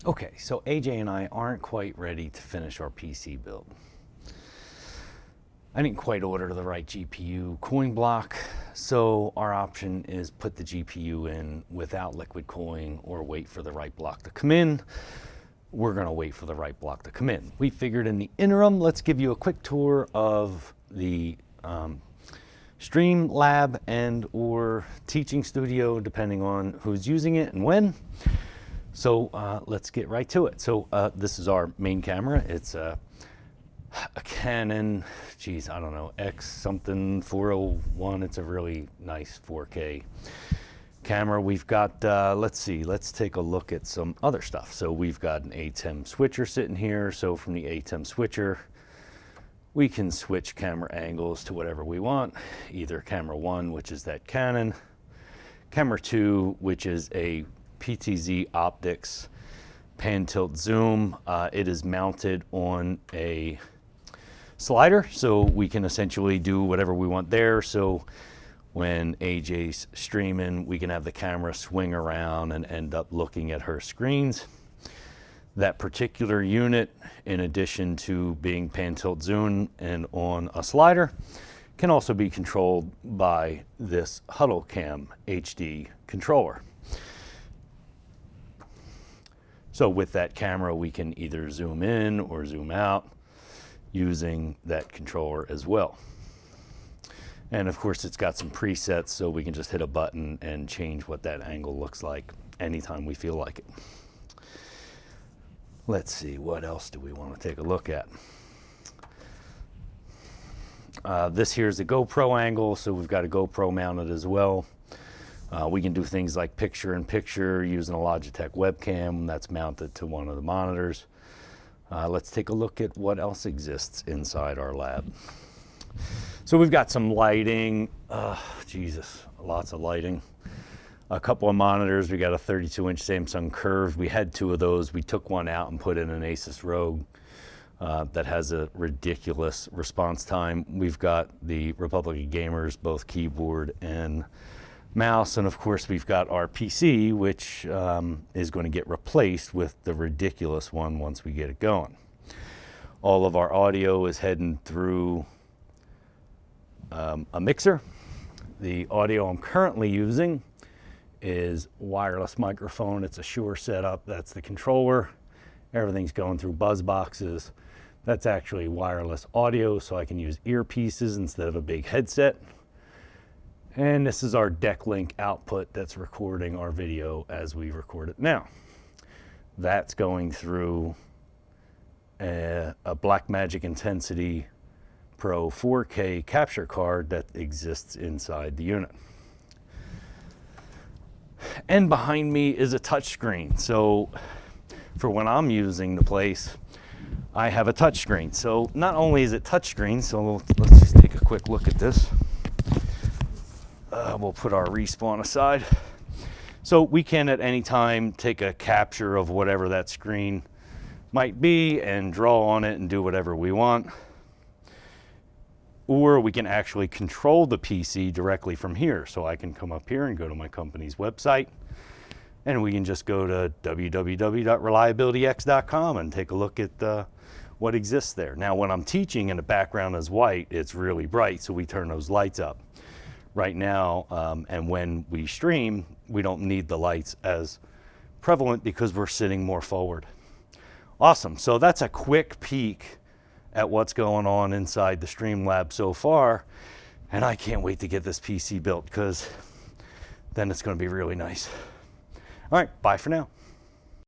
Okay, so AJ and I aren't quite ready to finish our PC build. I didn't quite order the right GPU cooling block, so our option is put the GPU in without liquid cooling or wait for the right block to come in. We're gonna wait for the right block to come in. We figured in the interim, let's give you a quick tour of the Stream Lab and or teaching studio, depending on who's using it and when. So let's get right to it. So this is our main camera. It's a Canon, geez, I don't know, X something 401. It's a really nice 4K camera. We've got, let's see, let's take a look at some other stuff. So we've got an ATEM switcher sitting here. So from the ATEM switcher, we can switch camera angles to whatever we want. Either camera 1, which is that Canon, camera 2, which is a PTZ Optics pan tilt zoom. It is mounted on a slider, so we can essentially do whatever we want there. So when AJ's streaming, we can have the camera swing around and end up looking at her screens. That particular unit, in addition to being pan tilt zoom and on a slider, can also be controlled by this Huddle Cam HD controller. So with that camera, we can either zoom in or zoom out using that controller as well. And of course, it's got some presets, so we can just hit a button and change what that angle looks like anytime we feel like it. Let's see, what else do we want to take a look at? This here is a GoPro angle, so we've got a GoPro mounted as well. We can do things like picture-in-picture using a Logitech webcam that's mounted to one of the monitors. Let's take a look at what else exists inside our lab. So we've got some lighting. Jesus, lots of lighting. A couple of monitors. We got a 32-inch Samsung Curve. We had 2 of those. We took one out and put in an Asus ROG that has a ridiculous response time. We've got the Republic of Gamers, both keyboard and mouse, and of course we've got our PC, which is going to get replaced with the ridiculous one once we get it going. All of our audio is heading through a mixer. The audio I'm currently using is wireless microphone. It's a Shure setup. That's the controller. Everything's going through buzz boxes. That's actually wireless audio, so I can use earpieces instead of a big headset. And this is our DeckLink output that's recording our video as we record it now. That's going through a Blackmagic Intensity Pro 4K capture card that exists inside the unit. And behind me is a touchscreen. So for when I'm using the place, I have a touchscreen. So not only is it touchscreen, so let's just take a quick look at this. We'll put our respawn aside. So we can at any time take a capture of whatever that screen might be and draw on it and do whatever we want. Or we can actually control the PC directly from here. So I can come up here and go to my company's website, and we can just go to www.reliabilityx.com and take a look at what exists there. Now, when I'm teaching and the background is white, it's really bright, so we turn those lights up. Right now, and when we stream, we don't need the lights as prevalent because we're sitting more forward. Awesome, so that's a quick peek at what's going on inside the Streamlab so far, and I can't wait to get this PC built because then it's going to be really nice. All right, bye for now.